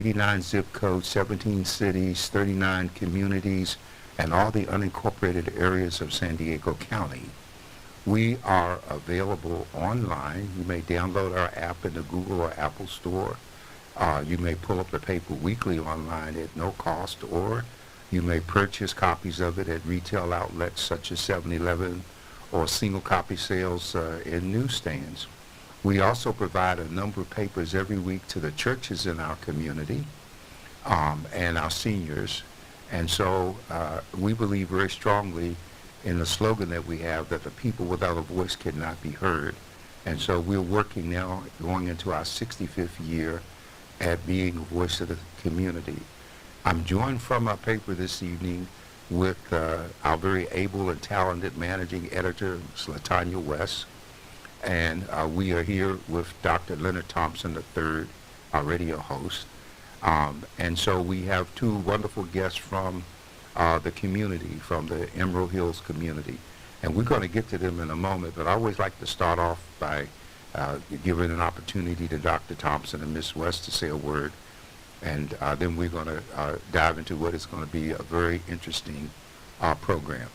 89 zip codes, 17 cities, 39 communities, and all the unincorporated areas of San Diego County. We are available online. You may download our app in the Google or Apple Store. You may pull up the paper weekly online at no cost, or you may purchase copies of it at retail outlets such as 7-Eleven or single copy sales in newsstands. We also provide a number of papers every week to the churches in our community and our seniors. And so we believe very strongly in the slogan that we have, that the people without a voice cannot be heard. And so we're working now, going into our 65th year, at being a voice of the community. I'm joined from our paper this evening with our very able and talented managing editor, Ms. LaTanya West. And we are here with Dr. Leonard Thompson III, our radio host. And so we have two wonderful guests from the community, from the Emerald Hills community. And we're going to get to them in a moment, but I always like to start off by giving an opportunity to Dr. Thompson and Ms. West to say a word. And then we're going to dive into what is going to be a very interesting program.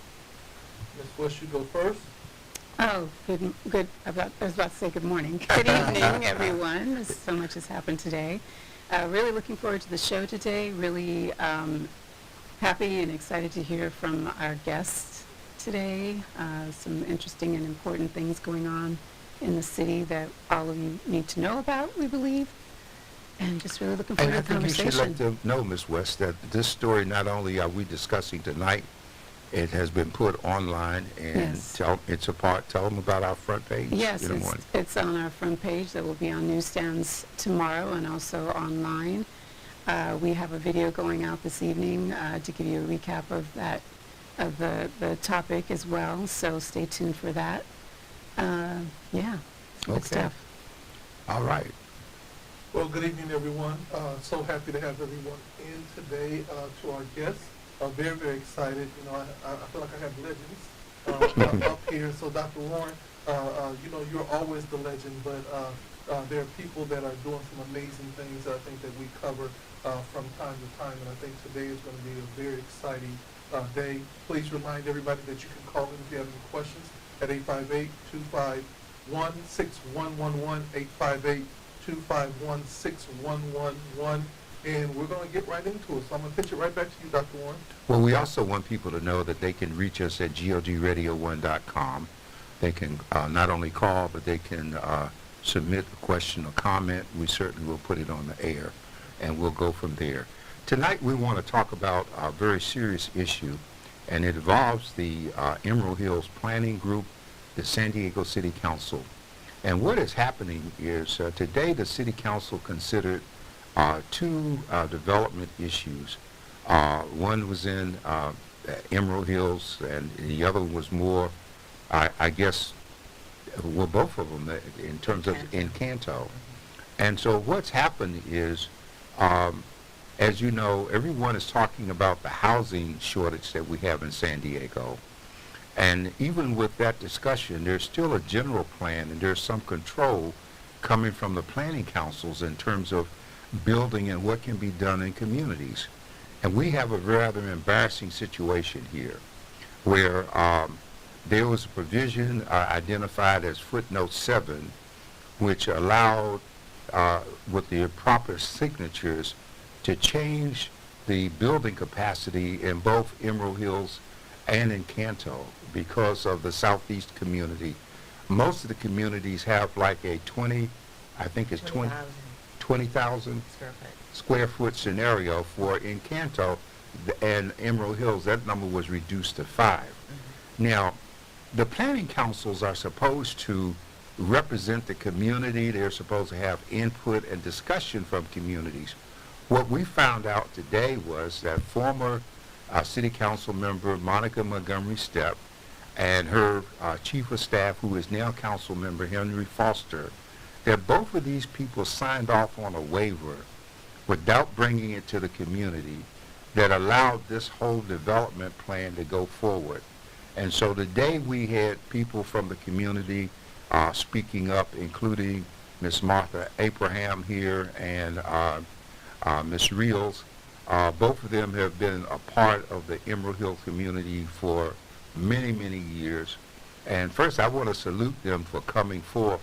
Ms. West, you go first. Oh, good. I was about to say good morning. Good evening, everyone. So much has happened today. Really looking forward to the show today. Really happy and excited to hear from our guests today. Some interesting and important things going on in the city that all of you need to know about, we believe. And just really looking forward to the conversation. And I think you should let them know, Ms. West, that this story not only are we discussing tonight, it has been put online, and Yes. tell them about our front page. Yes, it's on our front page. That will be on newsstands tomorrow and also online. We have a video going out this evening to give you a recap of that, of the topic as well. So stay tuned for that. Yeah, good stuff. All right. Well, good evening, everyone. So happy to have everyone in today. To our guests, very, very excited. You know, I feel like I have legends up here. So, Dr. Warren, you know, you're always the legend, but there are people that are doing some amazing things that I think that we cover from time to time, and I think today is going to be a very exciting day. Please remind everybody that you can call in if you have any questions at 858-251-6111, 858-251-6111, and we're going to get right into it. So I'm going to pitch it right back to you, Dr. Warren. Well, we also want people to know that they can reach us at godradio1.com. They can not only call, but they can submit a question or comment. We certainly will put it on the air, and we'll go from there. Tonight we want to talk about a very serious issue, and it involves the Emerald Hills Planning Group, the San Diego City Council. And what is happening is today the City Council considered two development issues. One was in Emerald Hills, and the other was more, I guess, well, both of them in terms of Encanto. And so what's happened is, as you know, everyone is talking about the housing shortage that we have in San Diego. And even with that discussion, there's still a general plan, and there's some control coming from the planning councils in terms of building and what can be done in communities. And we have a rather embarrassing situation here, where there was a provision identified as footnote 7, which allowed, with the proper signatures, to change the building capacity in both Emerald Hills and Encanto because of the southeast community. Most of the communities have like a 20,000 square foot scenario. For Encanto and Emerald Hills, that number was reduced to 5. Now, the planning councils are supposed to represent the community. They're supposed to have input and discussion from communities. What we found out today was that former City Council member Monica Montgomery Stepp and her chief of staff, who is now council member Henry Foster, that both of these people signed off on a waiver without bringing it to the community that allowed this whole development plan to go forward. And so today we had people from the community speaking up, including Ms. Martha Abraham here, and Ms. Reels. Both of them have been a part of the Emerald Hill community for many, many years. And first, I want to salute them for coming forth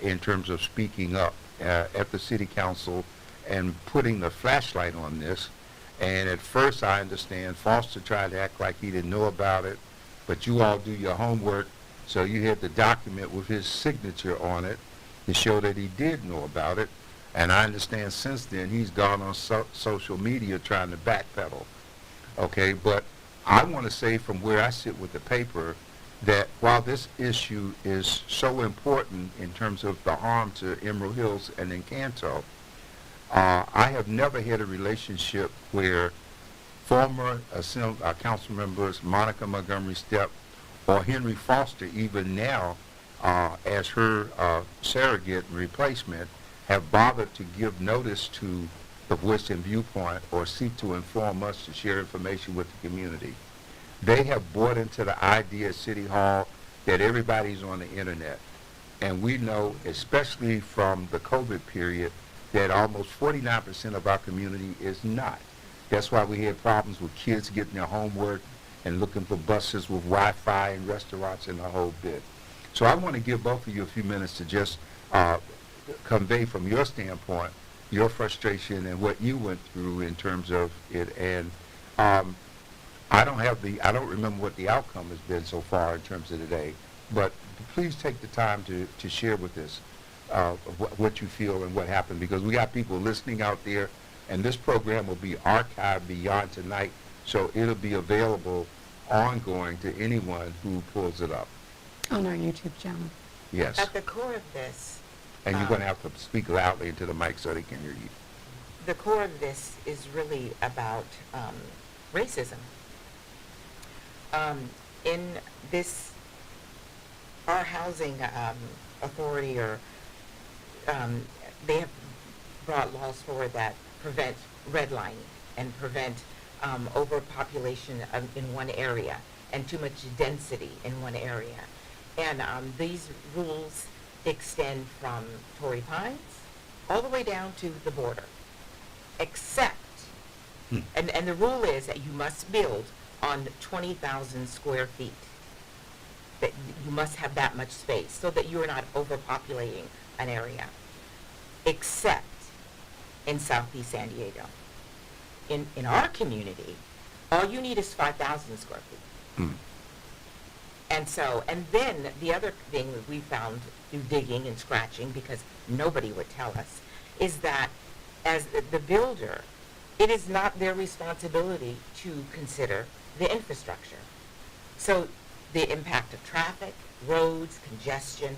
in terms of speaking up at the city council and putting the flashlight on this. And at first, I understand Foster tried to act like he didn't know about it, but you all do your homework, so you had the document with his signature on it to show that he did know about it. And I understand since then he's gone on social media trying to backpedal. Okay, but I want to say from where I sit with the paper that while this issue is so important in terms of the harm to Emerald Hills and Encanto, I have never had a relationship where former council members Monica Montgomery Stepp or Henry Foster, even now as her surrogate and replacement, have bothered to give notice to the Voice and Viewpoint or seek to inform us to share information with the community. They have bought into the idea at City Hall that everybody's on the internet. And we know, especially from the COVID period, that almost 49% of our community is not. That's why we had problems with kids getting their homework and looking for buses with Wi-Fi and restaurants and the whole bit. So I want to give both of you a few minutes to just convey from your standpoint your frustration and what you went through in terms of it. And I don't remember what the outcome has been so far in terms of today, but please take the time to share with us what you feel and what happened, because we got people listening out there, and this program will be archived beyond tonight, so it'll be available ongoing to anyone who pulls it up. On our YouTube channel. Yes. At the core of this, And you're going to have to speak loudly into the mic so they can hear you. the core of this is really about racism. In this, our housing authority, or they have brought laws forward that prevent redlining and prevent overpopulation in one area and too much density in one area. And these rules extend from Torrey Pines all the way down to the border, except, and the rule is that you must build on 20,000 square feet, that you must have that much space so that you are not overpopulating an area, except in Southeast San Diego. In our community, all you need is 5,000 square feet. And then the other thing that we found through digging and scratching, because nobody would tell us, is that as the builder, it is not their responsibility to consider the infrastructure. So the impact of traffic, roads, congestion,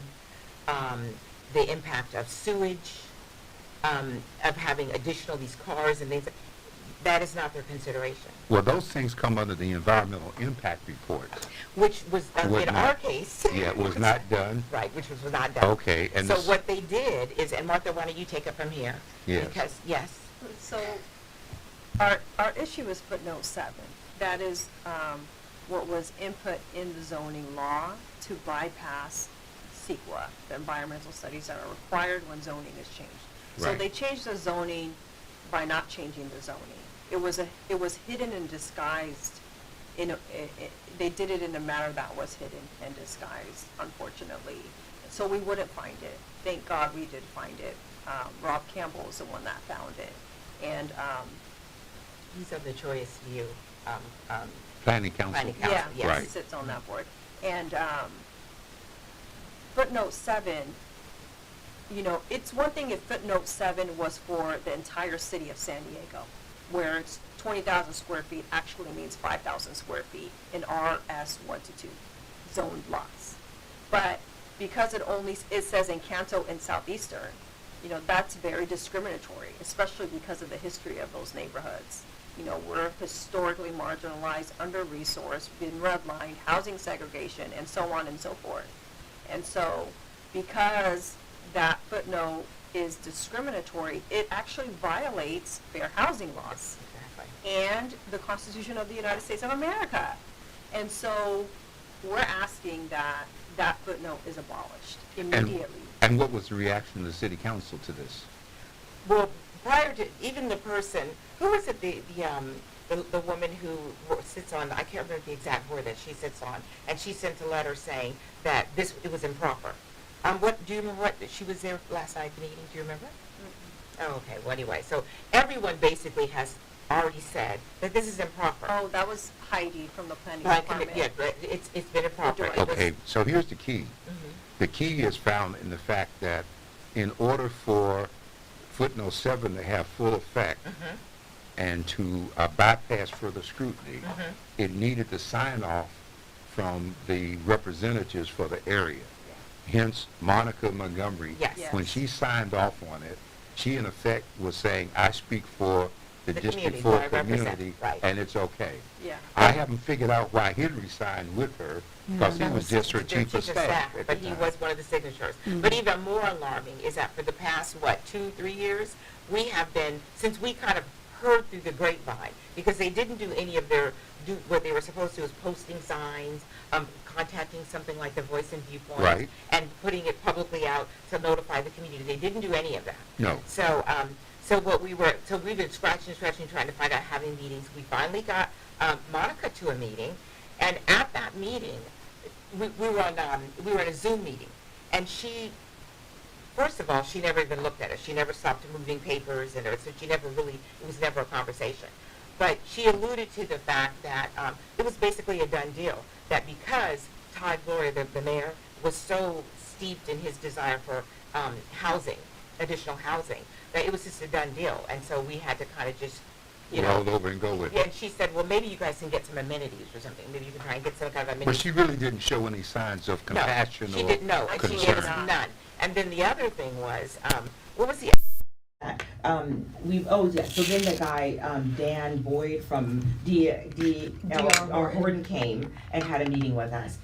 the impact of sewage, of having additional these cars and things, that is not their consideration. Well, those things come under the environmental impact report. Which was, Was in not- our case. Yeah, it was not done. Right, which was not done. Okay, and So this- what they did is, and Martha, why don't you take it from here? Yes. Because, yes, So our issue is footnote 7. That is what was input in the zoning law to bypass CEQA, the environmental studies that are required when zoning is changed. So Right. they changed the zoning by not changing the zoning. It was hidden and disguised. They did it in a manner that was hidden and disguised, unfortunately. So we wouldn't find it. Thank God we did find it. Rob Campbell is the one that found it. And he's of the Choice View. Planning Council. Planning Council. yeah, yes. Right. he sits on that board. And footnote 7, it's one thing if footnote 7 was for the entire city of San Diego, where it's 20,000 square feet actually means 5,000 square feet in RS1 to 2 zoned lots. But because it says Encanto and Southeastern, that's very discriminatory, especially because of the history of those neighborhoods. We're historically marginalized, under-resourced, been redlined, housing segregation, and so on and so forth. And so, because that footnote is discriminatory, it actually violates fair housing laws Exactly. and the Constitution of the United States of America. And so, we're asking that that footnote is abolished immediately. And what was the reaction of the city council to this? Well, prior to, even the person, who was it, the woman who sits on, I can't remember the exact board that she sits on, and she sent a letter saying that it was improper. Do you remember what, she was there last night's meeting, do you remember? Oh, okay, well, anyway, so everyone basically has already said that this is improper. Oh, that was Heidi from the planning Right, department. yeah, but it's been improper. Right. It was- Okay, so here's the key. The key is found in the fact that in order for footnote 7 to have full effect and to bypass further scrutiny, it needed the sign off from the representatives for the area. Hence, Monica Montgomery, Yes. Yes. when she signed off on it, she in effect was saying, I speak for the The District community, 4 who I represent, community, right. and it's okay. Yeah. I haven't figured out why Henry signed with her, because he that was was just her Their chief of staff at but the he time. was one of the signatures. But even more alarming is that for the past, 2-3 years, we have been, since we kind of heard through the grapevine, because they didn't do any of what they were supposed to do is posting signs, contacting something like the Voice and Viewpoint, Right. and putting it publicly out to notify the community. They didn't do any of that. No. So we've been scratching, trying to find out having meetings. We finally got Monica to a meeting, and at that meeting, we were on a Zoom meeting, and she, first of all, she never even looked at us. She never stopped moving papers, and so she never really, it was never a conversation. But she alluded to the fact that it was basically a done deal, that because Todd Gloria, the mayor, was so steeped in his desire for housing, additional housing, that it was just a done deal. And so we had to kind of just, Roll over and go with yeah, it. and she said, well, maybe you guys can get some amenities or something. Maybe you can try and get some kind of But amenities. she really didn't show any signs of compassion No, she or didn't know. She gave us concern. none. And then the other thing was, what was the So then the guy, Dan Boyd from D.R. Horton came and had a meeting with us.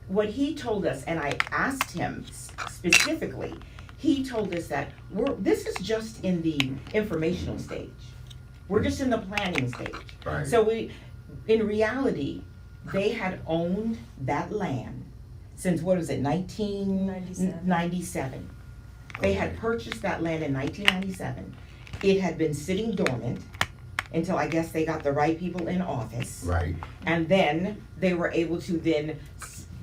What he told us, and I asked him specifically, he told us that this is just in the informational stage. We're just in the planning stage. Right. So in reality, they had owned that land since, 1997. They had purchased that land in 1997. It had been sitting dormant until I guess they got the right people in office. Right. And then they were able to then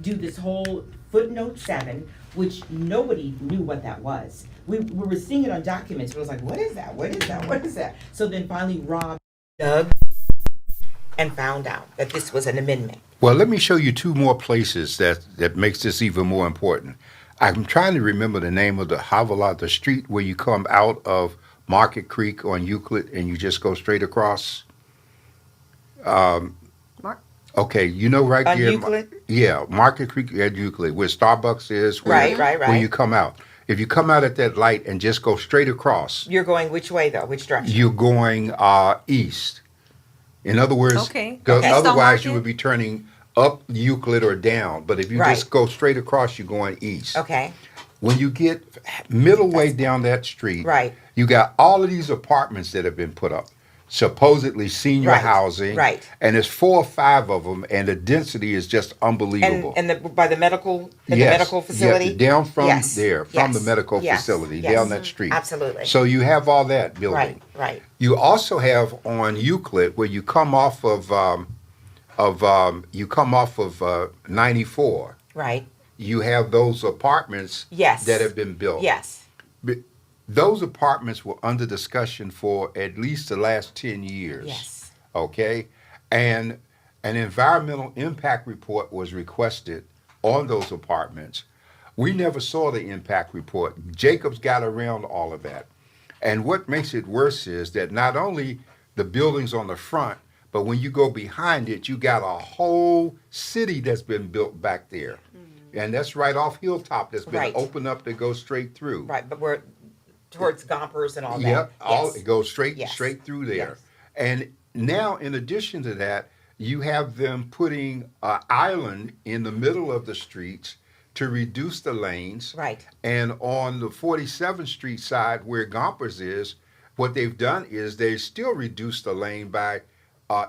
do this whole footnote 7, which nobody knew what that was. We were seeing it on documents, but it was like, what is that? What is that? What is that? So then finally Rob dug and found out that this was an amendment. Well, let me show you two more places that makes this even more important. I'm trying to remember the name of the Havilah, the street where you come out of Market Creek on Euclid and you just go straight across. Okay, you know right On there. Euclid? Yeah, Market Creek at Euclid, where Starbucks is. Where, Right. Where you come out. If you come out at that light and just go straight across, You're going which way though? Which direction? you're going east. In other words, Okay. Okay. East on otherwise you Market? would be turning up Euclid or down. But if you Right. just go straight across, you're going east. Okay. When you get middle way down that street, Right. you got all of these apartments that have been put up, supposedly senior Right, housing, right. and there's 4 or 5 of them, and the density is just unbelievable. By the medical, Yes, the medical yeah, facility? down from Yes, there, from the yes, medical yes, facility, yes. down that street. Absolutely. So you have all that building. Right. You also have on Euclid where you come off of 94. Right. You have those apartments Yes. that have been built. Yes. Those apartments were under discussion for at least the last 10 years. Yes. Okay? And an environmental impact report was requested on those apartments. We never saw the impact report. Jacobs got around all of that. And what makes it worse is that not only the buildings on the front, but when you go behind it, you got a whole city that's been built back there. And that's right off Hilltop that's been Right. opened up to go straight through. Right, but we're towards Gompers and all that. Yep, Yes. it goes straight Yes. straight through there. Yes. And now, in addition to that, you have them putting an island in the middle of the streets to reduce the lanes. Right. And on the 47th Street side, where Gompers is, what they've done is they still reduced the lane by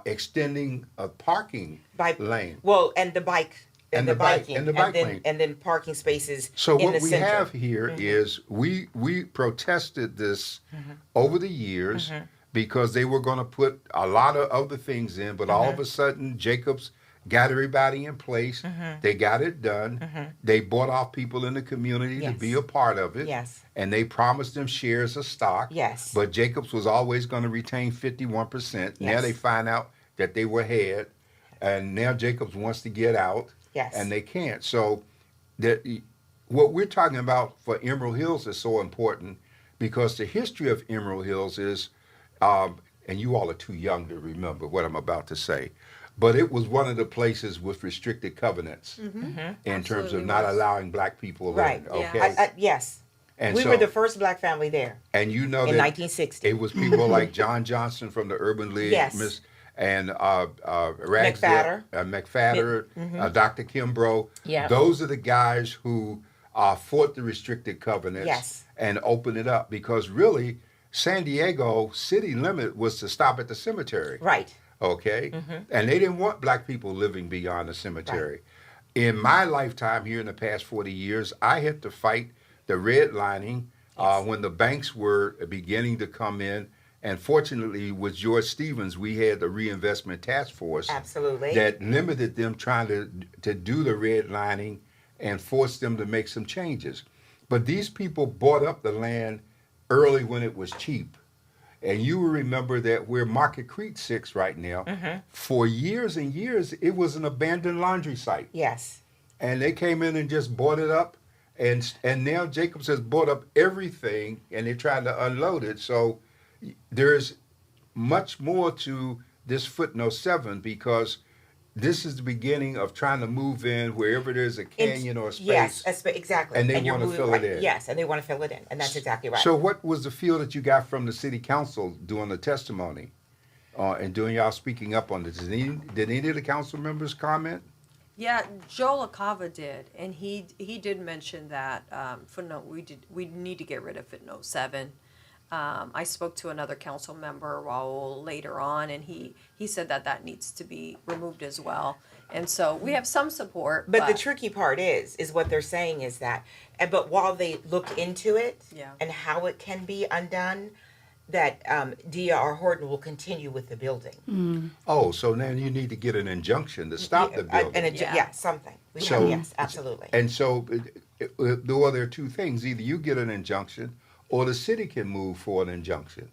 extending a parking lane. Well, and the bike And the bike lane. And then parking spaces So in what the we center. have here is we protested this over the years because they were going to put a lot of other things in, but all of a sudden Jacobs got everybody in place. They got it done. They bought off people in the community to be Yes. a part of it. Yes. And they promised them shares of stock. Yes. But Jacobs was always going to retain 51%. Now Yes. they find out that they were ahead, and now Jacobs wants to get out. Yes. And they can't. So that what we're talking about for Emerald Hills is so important because the history of Emerald Hills is, and you all are too young to remember what I'm about to say, but it was one of the places with restricted covenants in terms of Absolutely not was. allowing black people Right. in. Yeah. Okay. Yes. And We so, were the first black family there and you know in that 1960. it was people like John Johnson from the Urban League, Yes. and McFadder. McFadder, Dr. Kimbrough. Yeah. Those are the guys who fought the restricted covenants Yes. and opened it up because really San Diego city limit was to stop at the cemetery. Right. Okay? And they didn't want black people living beyond the cemetery. In my lifetime here in the past 40 years, I had to fight the redlining when the banks were beginning to come in. And fortunately, with George Stevens, we had the reinvestment task force Absolutely. that limited them trying to do the redlining and forced them to make some changes. But these people bought up the land early when it was cheap. And you will remember that where Market Creek sits right now, for years and years, it was an abandoned laundry site. Yes. And they came in and just bought it up. And now Jacobs has bought up everything, and they're trying to unload it. So there's much more to this footnote 7 because this is the beginning of trying to move in wherever there's a canyon or a space. Yes, exactly. And they you're wanna moving fill it right- in. Yes, and they want to fill it in, and that's exactly right. So what was the feel that you got from the city council doing the testimony and doing y'all speaking up on this? Did any of the council members comment? Yeah, Joe LaCava did, and he did mention that footnote, we need to get rid of footnote 7. I spoke to another council member, Raul, later on, and he said that needs to be removed as well. And so we have some support. But the tricky part is what they're saying is that, but while they look into it Yeah. and how it can be undone, that D.R. Horton will continue with the building. Oh, so now you need to get an injunction to stop the building. Yeah. Something. So- Yes, absolutely. And so there are two things. Either you get an injunction or the city can move for an injunction.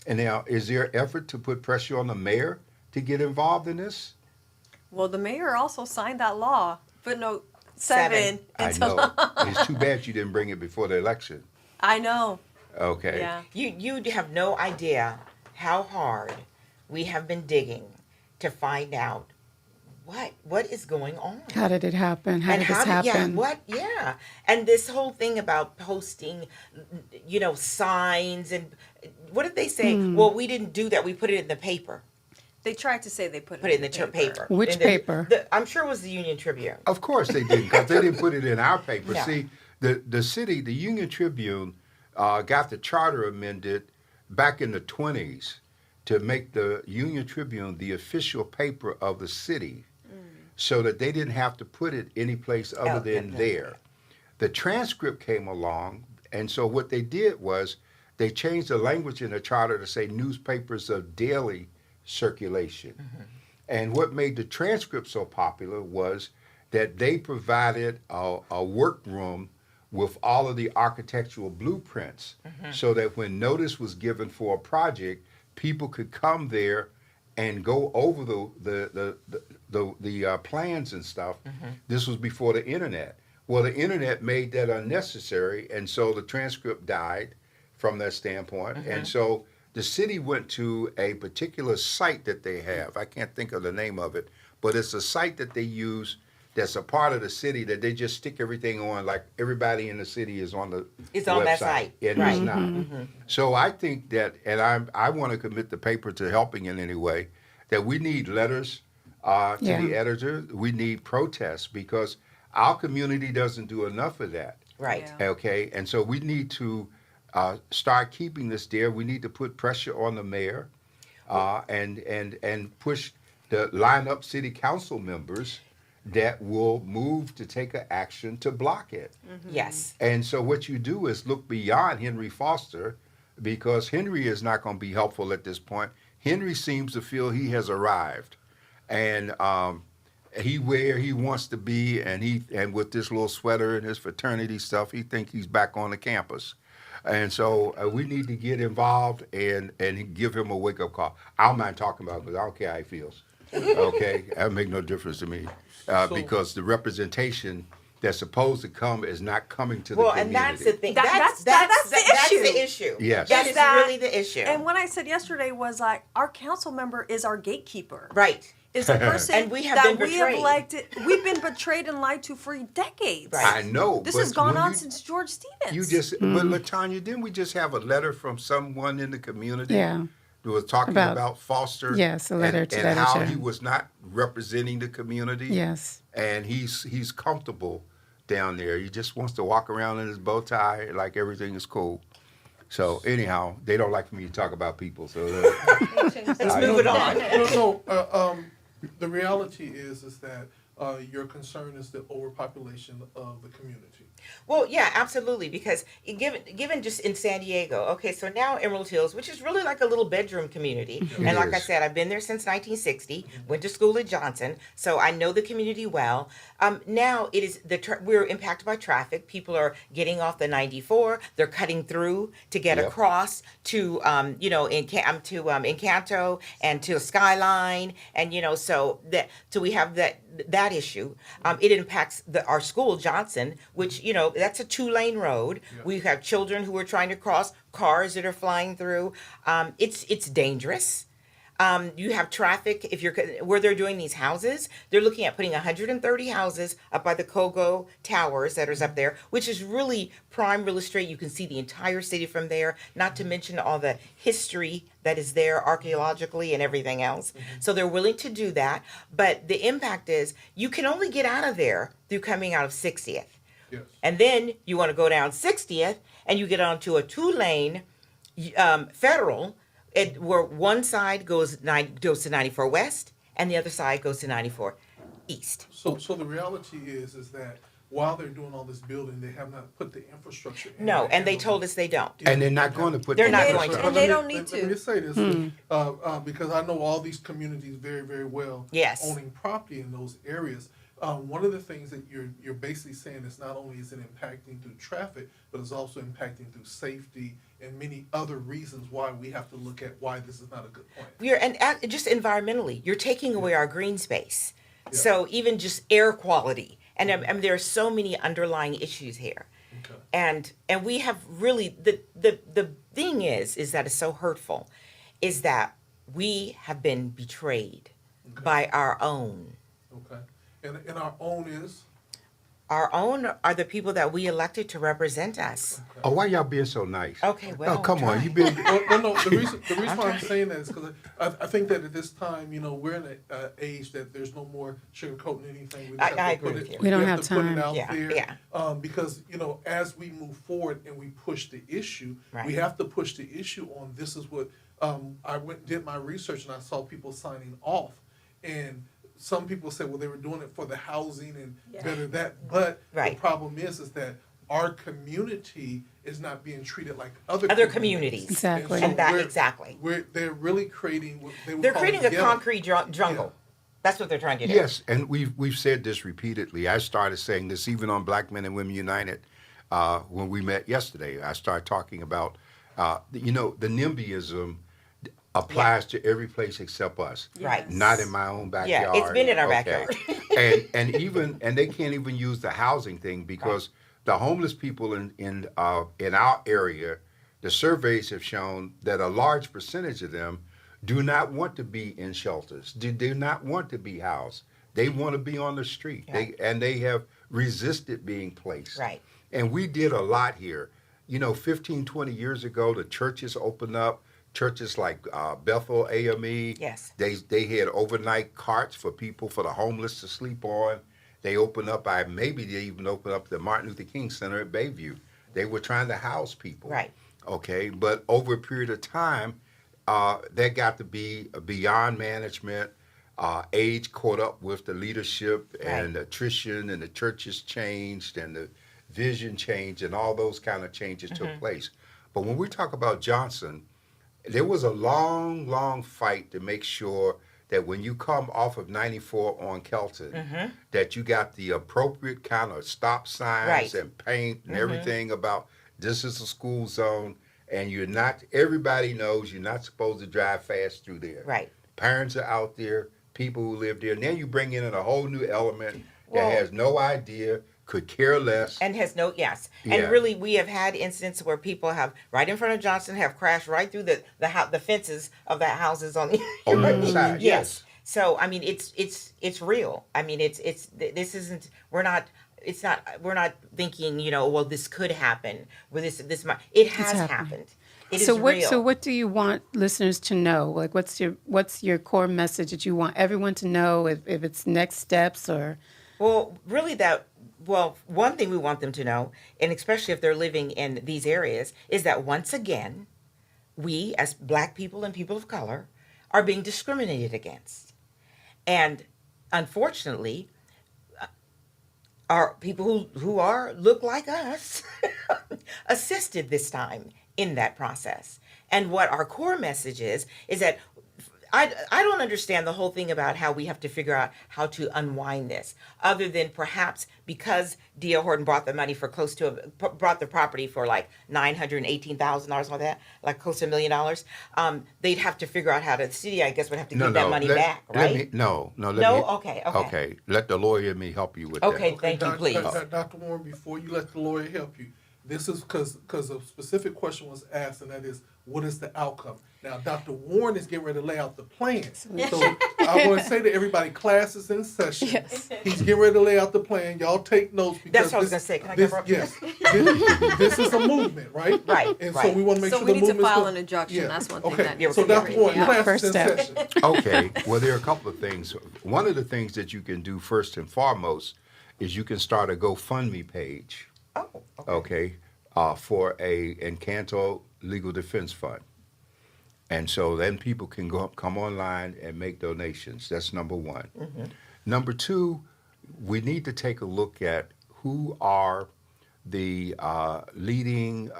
And now, is there effort to put pressure on the mayor to get involved in this? Well, the mayor also signed that law, footnote 7. I know. It's too bad you didn't bring it before the election. I know. Okay. Yeah. You have no idea how hard we have been digging to find out what is going on. How did it happen? How did this happen? And this whole thing about posting, signs and what did they say? Well, we didn't do that. We put it in the paper. They tried to say they put Put it in the paper. Which In the- paper? I'm sure it was the Union Tribune. Of course they didn't, because they didn't put it in our paper. No. See, the city, the Union Tribune, got the charter amended back in the 20s to make the Union Tribune the official paper of the city, so that they didn't have to put it anyplace other than there. The transcript came along, and so what they did was they changed the language in the charter to say newspapers of daily circulation. And what made the transcript so popular was that they provided a workroom with all of the architectural blueprints, so that when notice was given for a project, people could come there and go over the plans and stuff. This was before the internet. Well, the internet made that unnecessary, and so the transcript died from that standpoint. And so the city went to a particular site that they have. I can't think of the name of it, but it's a site that they use that's a part of the city that they just stick everything on, like everybody in the city is on the It's on that website. site. And Right. it's not. So I think that, and I want to commit the paper to helping in any way, that we need letters to the editor. We need protests because our community doesn't do enough of that. Right. Yeah. Okay, and so we need to start keeping this there. We need to put pressure on the mayor and push the line up city council members that will move to take an action to block it. Yes. And so what you do is look beyond Henry Foster, because Henry is not going to be helpful at this point. Henry seems to feel he has arrived, and he where he wants to be, and with this little sweater and his fraternity stuff, he thinks he's back on the campus. And so we need to get involved and give him a wake up call. I don't mind talking about it because I don't care how he feels. Okay, that make no difference to me because the representation that's supposed to come is not coming to the Well, community. and that's the thing. That's the That's issue. the issue. Yes. That Is is that- really the issue. And what I said yesterday was like, our council member is our gatekeeper. Right. Is a person And we have that been we have betrayed. elected. We've been betrayed and lied to for decades. Right. I know. This but has gone when on you- since George Stevens. You just, but Latanya, didn't we just have a letter from someone in the community? Yeah. Who was talking about Foster? Yes, a letter to and that how effect. he was not representing the community. Yes. And he's comfortable down there. He just wants to walk around in his bow tie like everything is cool. So anyhow, they don't like for me to talk about people. So Let's move it on. The reality is that your concern is the overpopulation of the community. Well, yeah, absolutely. Because given just in San Diego, okay, so now Emerald Hills, which is really like a little bedroom community, and like I is. said, I've been there since 1960. Went to school at Johnson, so I know the community well. Now it is we're impacted by traffic. People are getting off the 94. They're cutting through to get Yep. across to Encanto and to Skyline, and so we have that issue. It impacts our school, Johnson, which that's a 2-lane road. Yeah. We have children who are trying to cross, cars that are flying through. It's dangerous. You have traffic. Where they're doing these houses, they're looking at putting 130 houses up by the Kogo Towers that is up there, which is really prime real estate. You can see the entire city from there, not to mention all the history that is there archaeologically and everything else. So they're willing to do that. But the impact is you can only get out of there through coming out of 60th. Yes. And then you want to go down 60th and you get onto a 2-lane federal where one side goes to 94 West and the other side goes to 94 East. So the reality is that while they're doing all this building, they have not put the infrastructure in. No, there. and they told us they don't. and they're not going to put. They're the not infrastructure. going to. And they don't need Let me to. just say this, because I know all these communities very, very well. Yes. Owning property in those areas. One of the things that you're basically saying is not only is it impacting through traffic, but it's also impacting through safety and many other reasons why we have to look at why this is not a good point. Just environmentally, you're taking away our green space. Yeah. So even just air quality, and there are so many underlying issues here. Okay. And we have really the thing is that it's so hurtful, is that we have been betrayed by our own. Okay. And our own is. Our own are the people that we elected to represent us. Oh, why y'all being so nice? Okay, well, Oh, come on, try. you been. No. The reason why I'm saying that is because I think that at this time, we're in an age that there's no more sugarcoating anything. We just have I to agree put with you. We don't have have to put time. it out Yeah, there. yeah. Because as we move forward and we push the issue, Right. we have to push the issue on. This is what I went and did my research and I saw people signing off, and some people say, well, they were doing it for the housing and better that. But Right. the problem is that our community is not being treated like other communities. Exactly. And that- we're- exactly. they're really creating what they would They're call creating a ghetto. concrete jungle. Yeah. That's what they're trying to do. Yes, and we've said this repeatedly. I started saying this even on Black Men and Women United when we met yesterday. I started talking about the NIMBYism applies to every place except us. Right. Not in my own backyard. it's been in our Okay. backyard. and they can't even use the housing thing because the homeless people in our area, the surveys have shown that a large percentage of them do not want to be in shelters. Do not want to be housed. They want to be on the street. Yeah. They have resisted being placed. Right. And we did a lot here. 15, 20 years ago, the churches opened up. Churches like Bethel AME. Yes. They had overnight carts for people, for the homeless to sleep on. They opened up, maybe they even opened up the Martin Luther King Center at Bayview. They were trying to house people. Right. Okay, but over a period of time, that got to be beyond management. age caught up with the leadership and Right. attrition, and the churches changed and the vision changed, and all those kind of changes took place. But when we talk about Johnson, there was a long, long fight to make sure that when you come off of 94 on Kelton, that you got the appropriate kind of stop signs Right. and paint and everything about this is a school zone, and you're not, everybody knows you're not supposed to drive fast through there. Right. Parents are out there, people who live there, and then you bring in a whole new element Well- that has no idea, could care less. And has no, yes. Yeah. And really, we have had instances where people have, right in front of Johnson, have crashed right through the fences of the houses on the On the other side, yes. So, I mean, it's real. I mean, this isn't, we're not thinking, you know, well, this could happen. Well, this might, it has happening. happened. It is So what, real. so what do you want listeners to know? Like, what's your core message that you want everyone to know, if it's next steps or? Well, really one thing we want them to know, and especially if they're living in these areas, is that once again, we as Black people and people of color are being discriminated against. And unfortunately, our people who look like us assisted this time in that process. And what our core message is that I don't understand the whole thing about how we have to figure out how to unwind this, other than perhaps because D.L. Horton brought the money for brought the property for like $918,000 like that, like close to $1 million. They'd have to figure out how to, the city, I guess, would have to give that money back, right? Okay. Okay, let the lawyer and me help you with Okay. that. Thank you, please. Dr. Warren, before you let the lawyer help you, this is because a specific question was asked, and that is, what is the outcome? Now, Dr. Warren is getting ready to lay out the plan. So I want to say to everybody, class is in session. Yes. He's getting ready to lay out the plan. Y'all take notes because That's what I was gonna say. Can I get up? yes, this is a movement, right? Right, And so right. we want to make So sure we the need to movement's file go- an injunction. That's one thing Okay. that needs So to be Dr. written Warren, down. class First is in step. session. Okay, well, there are a couple of things. One of the things that you can do first and foremost is you can start a GoFundMe page, Oh, okay, for a Encanto Legal Defense Fund. And so then people can come online and make donations. That's number one. Number two, we need to take a look at who are the leading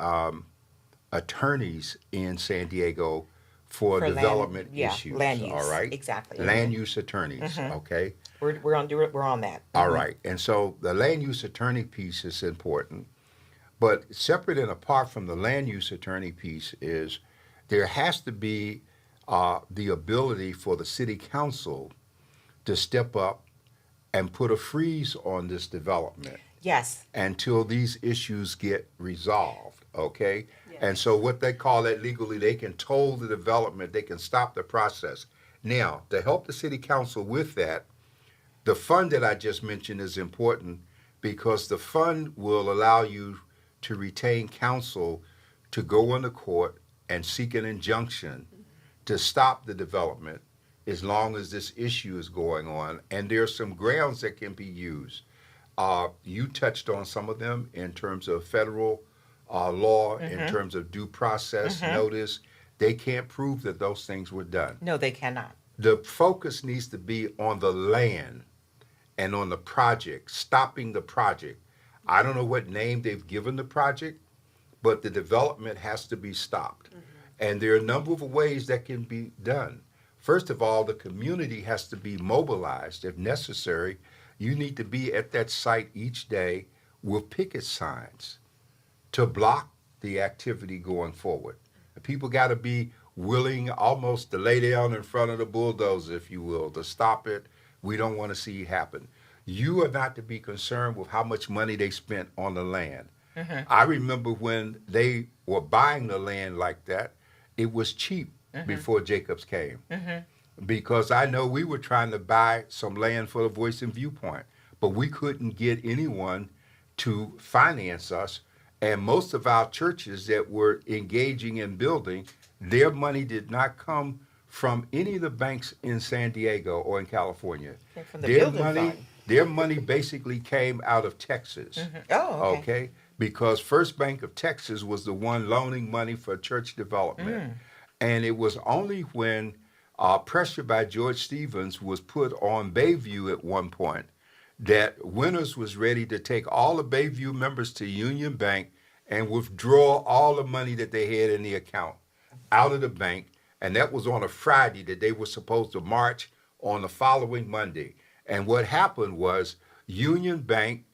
attorneys in San Diego for For land- development yeah, issues. land use, all right, exactly. Land use attorneys. Okay. we're on that. All right. And so the land use attorney piece is important. But separate and apart from the land use attorney piece is there has to be the ability for the city council to step up and put a freeze on this development Yes. until these issues get resolved, okay? And so what they call that legally, they can toll the development, they can stop the process. Now, to help the city council with that, the fund that I just mentioned is important because the fund will allow you to retain counsel to go into court and seek an injunction to stop the development as long as this issue is going on. And there are some grounds that can be used. You touched on some of them in terms of federal law, in terms of due process notice. They can't prove that those things were done. No, they cannot. The focus needs to be on the land and on the project, stopping the project. I don't know what name they've given the project, but the development has to be stopped. And there are a number of ways that can be done. First of all, the community has to be mobilized if necessary. You need to be at that site each day with picket signs to block the activity going forward. People got to be willing almost to lay down in front of the bulldozer, if you will, to stop it. We don't want to see it happen. You are not to be concerned with how much money they spent on the land. I remember when they were buying the land like that, it was cheap before Jacobs came. Because I know we were trying to buy some land for the Voice and Viewpoint, but we couldn't get anyone to finance us. And most of our churches that were engaging in building, their money did not come from any of the banks in San Diego or in California. Came from the building fund. Their money basically came out of Texas. Oh, okay. Because First Bank of Texas was the one loaning money for church development. And it was only when pressure by George Stevens was put on Bayview at one point that Winters was ready to take all the Bayview members to Union Bank and withdraw all the money that they had in the account out of the bank. And that was on a Friday that they were supposed to march on the following Monday. And what happened was Union Bank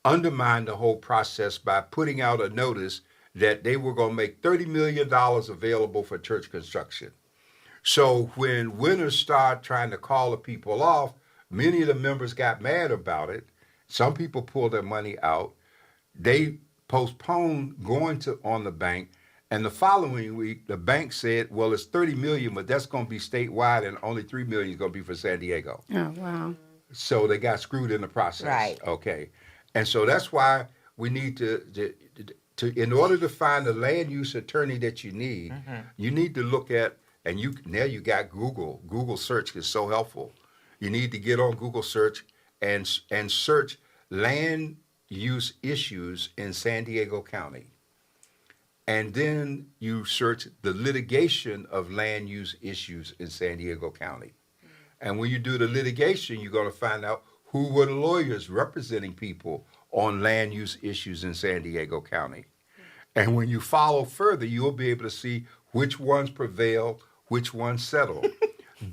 undermined the whole process by putting out a notice that they were going to make $30 million available for church construction. So when Winters started trying to call the people off, many of the members got mad about it. Some people pulled their money out. They postponed going to on the bank. And the following week, the bank said, well, it's $30 million, but that's going to be statewide and only $3 million is going to be for San Diego. Oh, wow. So they got screwed in the process. Right. Okay. And so that's why we need to in order to find the land use attorney that you need, you need to look at, and now you got Google. Google search is so helpful. You need to get on Google search and search land use issues in San Diego County. And then you search the litigation of land use issues in San Diego County. And when you do the litigation, you're going to find out who were the lawyers representing people on land use issues in San Diego County. And when you follow further, you'll be able to see which ones prevailed, which ones settled.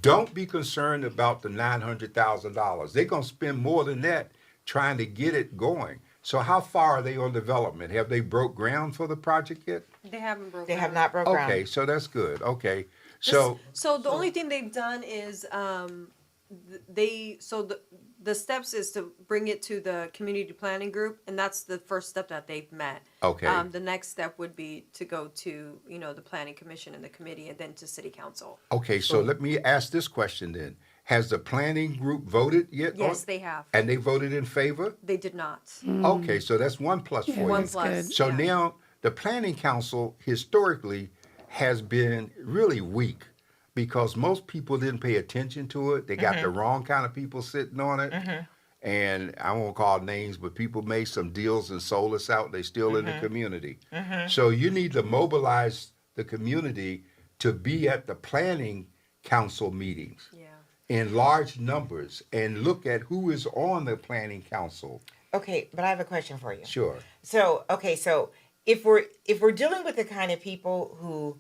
Don't be concerned about the $900,000. They're going to spend more than that trying to get it going. So how far are they on development? Have they broke ground for the project yet? They haven't broken. They have not broke ground. Okay, so that's good. Okay. So So the only thing they've done is the steps is to bring it to the community planning group, and that's the first step that they've met. Okay. The next step would be to go to the planning commission and the committee, and then to city council. okay, so let me ask this question then. Has the planning group voted yet? Yes, they have. And they voted in favor? They did not. Okay, so that's one plus for One you. plus. good. So yeah. now the planning council historically has been really weak because most people didn't pay attention to it. They got the wrong kind of people sitting on it. And I won't call names, but people made some deals and sold us out. They're still in the community. So you need to mobilize the community to be at the planning council meetings Yeah. in large numbers and look at who is on the planning council. Okay, but I have a question for you. Sure. So, okay, so if we're dealing with the kind of people who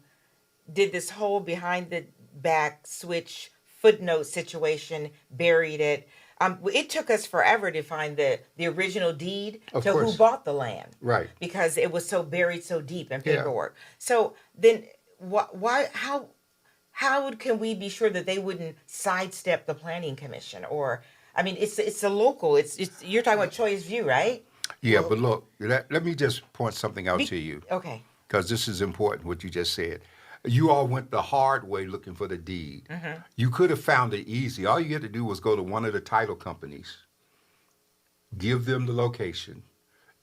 did this whole behind the back switch footnote situation, buried it, it took us forever to find the original deed Of to course. who bought the land. Right. Because it was so buried so deep in Yeah. paperwork. So then why how can we be sure that they wouldn't sidestep the planning commission? Or I mean, it's a local. It's you're talking about Choice View, right? Yeah, but look, let me just point something out to you Okay. because this is important what you just said. You all went the hard way looking for the deed. You could have found it easy. All you had to do was go to one of the title companies, give them the location.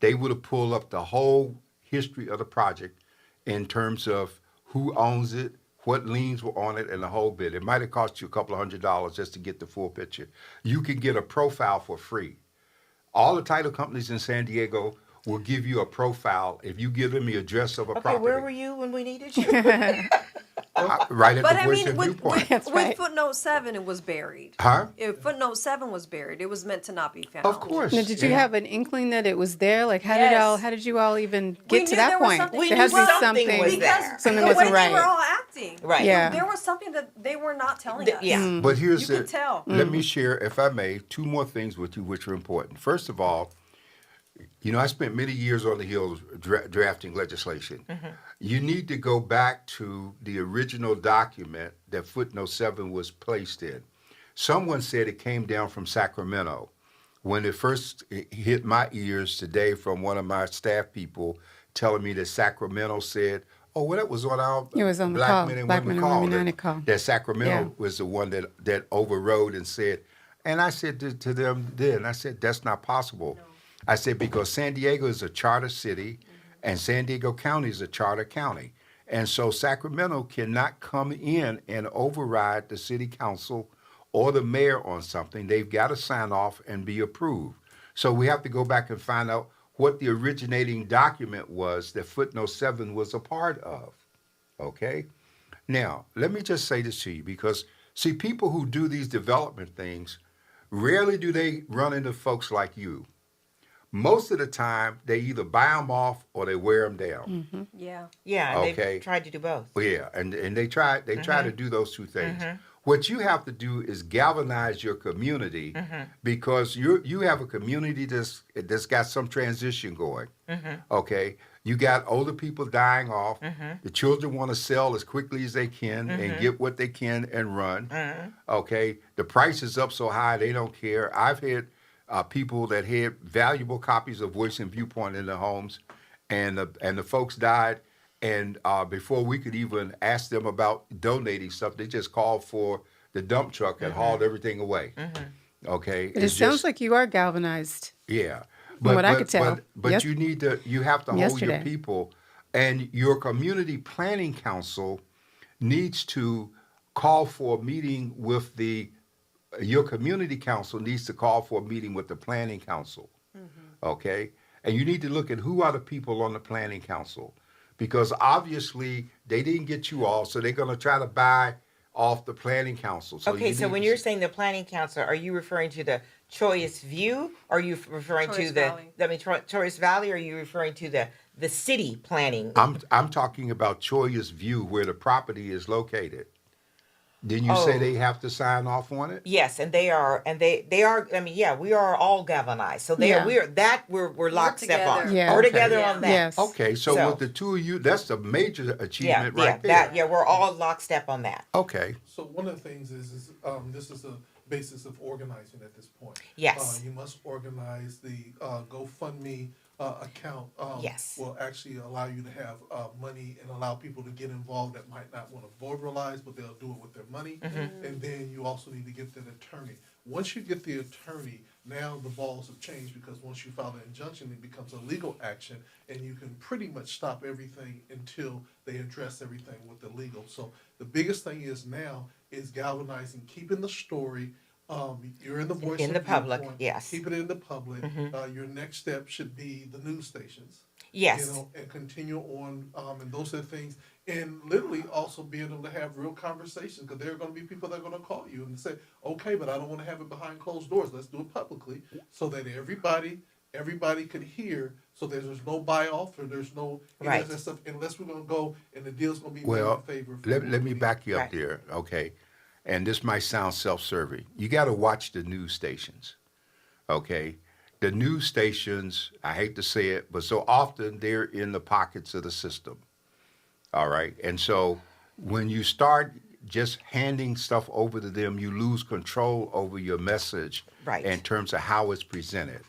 They would have pulled up the whole history of the project in terms of who owns it, what liens were on it, and the whole bit. It might have cost you a couple of $100 just to get the full picture. You can get a profile for free. All the title companies in San Diego will give you a profile if you give them the address of a Okay, property. where were you when we needed you? Right at But the I voice mean, of with, Viewpoint. with, That's with right. footnote 7, it was buried. Huh? If footnote 7 was buried, it was meant to not be found. Of course. Now, did you Yeah. have an inkling that it was there? Like, how Yes. did you all even We get to knew that there was point? something- We There knew has to be something something. was there. Because Something the wasn't way right. they were all acting. Right. Yeah. There was something that they were not telling us. Yeah. But here's You could tell. Let me share, if I may, two more things with you which are important. First of all, I spent many years on the Hill drafting legislation. You need to go back to the original document that footnote 7 was placed in. Someone said it came down from Sacramento. When it first hit my ears today from one of my staff people telling me that Sacramento said, oh, well, that was on our It was on the Black call. Men and Black Women Men and call. Women that- United call. That Sacramento Yeah. was the one that overrode and said, and I said to them then, I said, that's not possible. I said, because San Diego is a charter city and San Diego County is a charter county. And so Sacramento cannot come in and override the city council or the mayor on something. They've got to sign off and be approved. So we have to go back and find out what the originating document was that footnote 7 was a part of. Okay? Now, let me just say this to you because, see, people who do these development things, rarely do they run into folks like you. Most of the time, they either buy them off or they wear them down. Yeah. Yeah, and Okay. they've tried to do both. Yeah, and they try to do those two things. What you have to do is galvanize your community because you have a community that's got some transition going. Okay, you got older people dying off. The children want to sell as quickly as they can and get what they can and run. Okay, the price is up so high they don't care. I've had people that had valuable copies of Voice and Viewpoint in their homes, and the folks died. And before we could even ask them about donating stuff, they just called for the dump truck and hauled everything away. Okay, But it sounds like you are galvanized. yeah. From what I could tell. But Yes. you have to hold Yesterday. your people, and your community planning council needs to call for a meeting with your community council needs to call for a meeting with the planning council. Okay, and you need to look at who are the people on the planning council, because obviously they didn't get you all, so they're going to try to buy off the planning council. So Okay, you so need when to- you're saying the planning council, are you referring to the Choice View? Or are you referring Choice to Valley. Choice Valley? Or are you referring to the city planning? I'm talking about Choya's View, where the property is located. Didn't you say Oh. they have to sign off on it? Yes, and they are. I mean, yeah, we are all galvanized. So Yeah. we're lockstep on. together. Yeah. We're Okay. together Yeah. on that. Yes. Okay, so So- with the two of you, that's a major achievement yeah, right there. we're all lockstep on that. Okay, So one of the things is this is the basis of organizing at this point. Yes. You must organize the GoFundMe account. Yes. Will actually allow you to have money and allow people to get involved that might not want to votarize, but they'll do it with their money. And then you also need to get an attorney. Once you get the attorney, now the balls have changed, because once you file an injunction, it becomes a legal action, and you can pretty much stop everything until they address everything with the legal. So the biggest thing is now is galvanizing, keeping the story. You're in the voice In of the public, Viewpoint. yes. Keep it in the public. Your next step should be the news stations. Yes. You know, and continue on, and those are the things, and literally also being able to have real conversations, because there are going to be people that are going to call you and say, okay, but I don't want to have it behind closed doors. Let's do it publicly, so that everybody could hear, so there's no buy off, or there's no Right. that stuff, unless we're going to go and the deal's going to be well, made in favor. of let me everybody. back you up Right. there, okay? And this might sound self-serving. You got to watch the news stations, okay? The news stations, I hate to say it, but so often they're in the pockets of the system, all right? And so when you start just handing stuff over to them, you lose control over your message Right. in terms of how it's presented.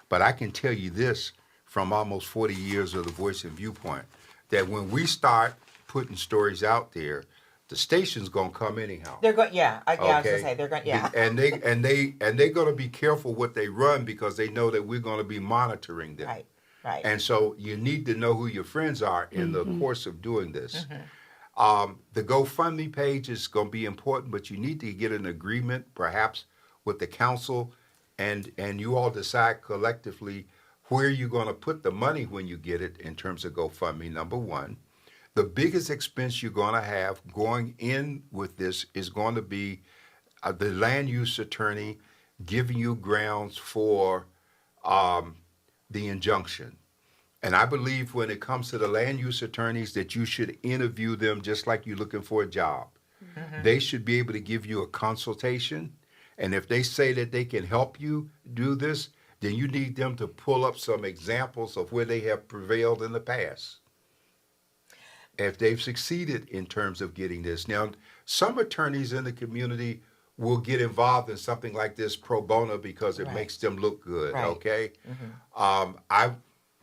But I can tell you this from almost 40 years of the Voice and Viewpoint, that when we start putting stories out there, the station's gonna come anyhow. They're going. Yeah, I was Okay. gonna say they're going. Yeah. And they're gonna be careful what they run, because they know that we're gonna be monitoring them. Right. Right. And so you need to know who your friends are in the course of doing this. The GoFundMe page is going to be important, but you need to get an agreement, perhaps, with the council, and you all decide collectively where you're going to put the money when you get it in terms of GoFundMe, number one. The biggest expense you're going to have going in with this is going to be the land use attorney giving you grounds for the injunction. And I believe when it comes to the land use attorneys that you should interview them just like you're looking for a job. They should be able to give you a consultation. And if they say that they can help you do this, then you need them to pull up some examples of where they have prevailed in the past, if they've succeeded in terms of getting this. Now, some attorneys in the community will get involved in something like this pro bono because it Right. makes them look good, Right. okay? I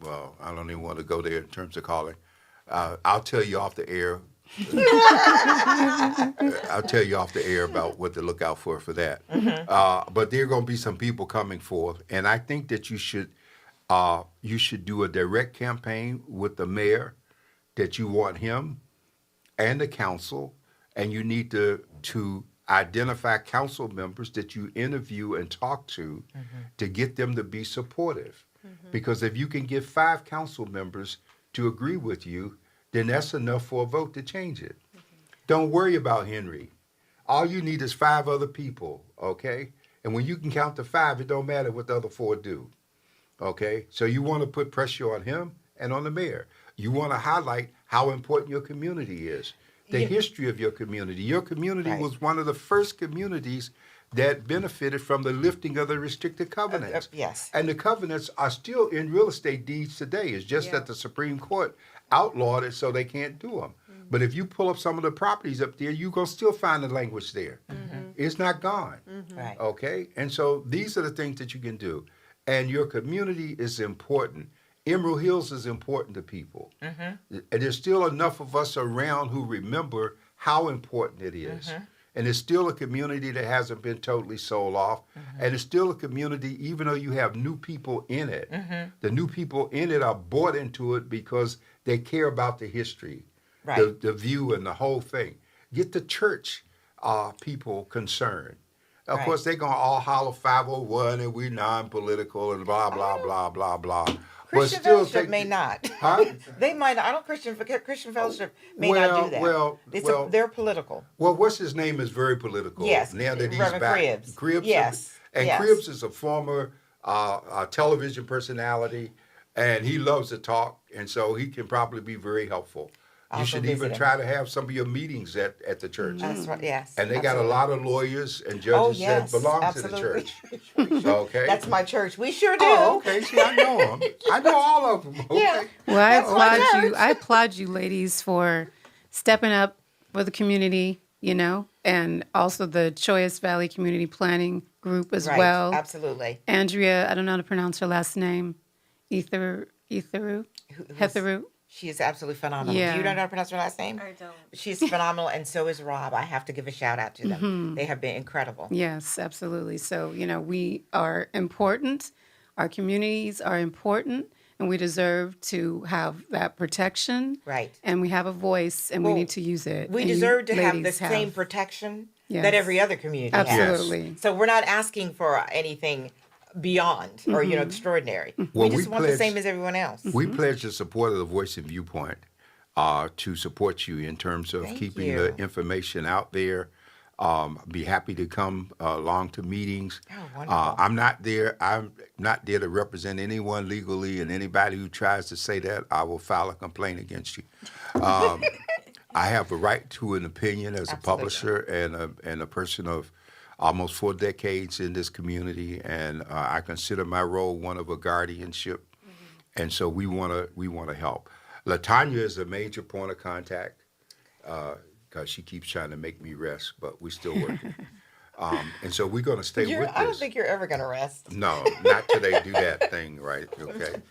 don't even want to go there in terms of calling. I'll tell you off the air. I'll tell you off the air about what to look out for that. But there are going to be some people coming forth, and I think that you should do a direct campaign with the mayor, that you want him and the council, and you need to identify council members that you interview and talk to get them to be supportive. Because if you can get 5 council members to agree with you, then that's enough for a vote to change it. Don't worry about Henry. All you need is 5 other people, okay? And when you can count to 5, it don't matter what the other 4 do, okay? So you want to put pressure on him and on the mayor. You want to highlight how important your community is, the history of your community. Your community Right. was one of the first communities that benefited from the lifting of the restricted covenants. Yes. And the covenants are still in real estate deeds today. It's just Yeah. that the Supreme Court outlawed it so they can't do them. But if you pull up some of the properties up there, you're going to still find the language there. It's not gone. Right. Okay? And so these are the things that you can do. And your community is important. Emerald Hills is important to people. And there's still enough of us around who remember how important it is. And it's still a community that hasn't been totally sold off. And it's still a community, even though you have new people in it. The new people in it are bought into it because they care about the history, Right. the view, and the whole thing. Get the church people concerned. Of Right. course, they're going to all holler 501 and we non-political and blah, blah, blah, blah, blah. Christian Fellowship may not. Huh? They might not. I don't Christian Fellowship may not do that. They're political. Well, what's his name is very political. Yes, Now that he's Reverend back. Cribbs. Yes, And yes. Cribbs is a former television personality, and he loves to talk, and so he can probably be very helpful. I'll You go should visit even him. try to have some of your meetings at the church. That's right. Yes. And they got a absolutely. lot of lawyers and Oh, judges yes, that belong absolutely. to the church. Okay. That's my church. We sure do. Oh, okay. See, I know them. I know all of them. Okay. Yeah. Well, I That's my applaud you. church. I applaud you, ladies, for stepping up for the community, and also the Choice Valley Community Planning Group as Right. well. Absolutely. Andrea, I don't know how to pronounce her last name. Etheru? Hetheru? She is absolutely phenomenal. Yeah. Do you know how to pronounce her last name? I don't. She's phenomenal, and so is Rob. I have to give a shout out to them. Mm-hmm. They have been incredible. Yes, absolutely. So, we are important. Our communities are important, and we deserve to have that protection. Right. And we have a voice, and we Well, need to use it. We And you deserve to have the ladies same protection Yes. that every other community has. Absolutely. So we're not asking for anything beyond or extraordinary. Well, we just we want the pledge- same as everyone else. We pledge the support of the Voice and Viewpoint to support you in terms of Thank keeping you. the information out there. Be happy to come along to meetings. Oh, wonderful. I'm not there. I'm not there to represent anyone legally, and anybody who tries to say that, I will file a complaint against you. I have a right to an opinion as a Absolutely. publisher and a person of almost 4 decades in this community, and I consider my role one of a guardianship, and so we want to help. LaTanya is a major point of contact because she keeps trying to make me rest, but we're still working. And so we're going to stay with this. I don't think you're ever going to rest. No, not till they do that thing, right? Okay.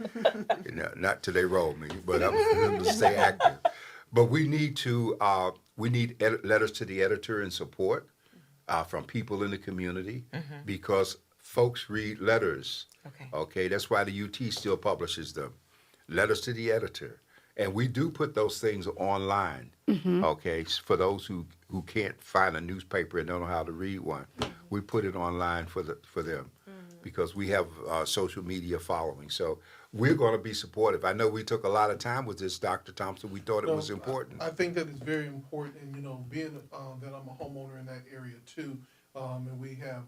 Not till they roll me, but I'm going to stay active. But we need letters to the editor in support from people in the community because folks read letters. Okay. Okay, that's why the UT still publishes them. Letters to the editor. And we do put those things online, okay, for those who can't find a newspaper and don't know how to read one. We put it online for them because we have social media following. So we're going to be supportive. I know we took a lot of time with this, Dr. Thompson. We thought it was important. I think that it's very important, and being that I'm a homeowner in that area too, and we have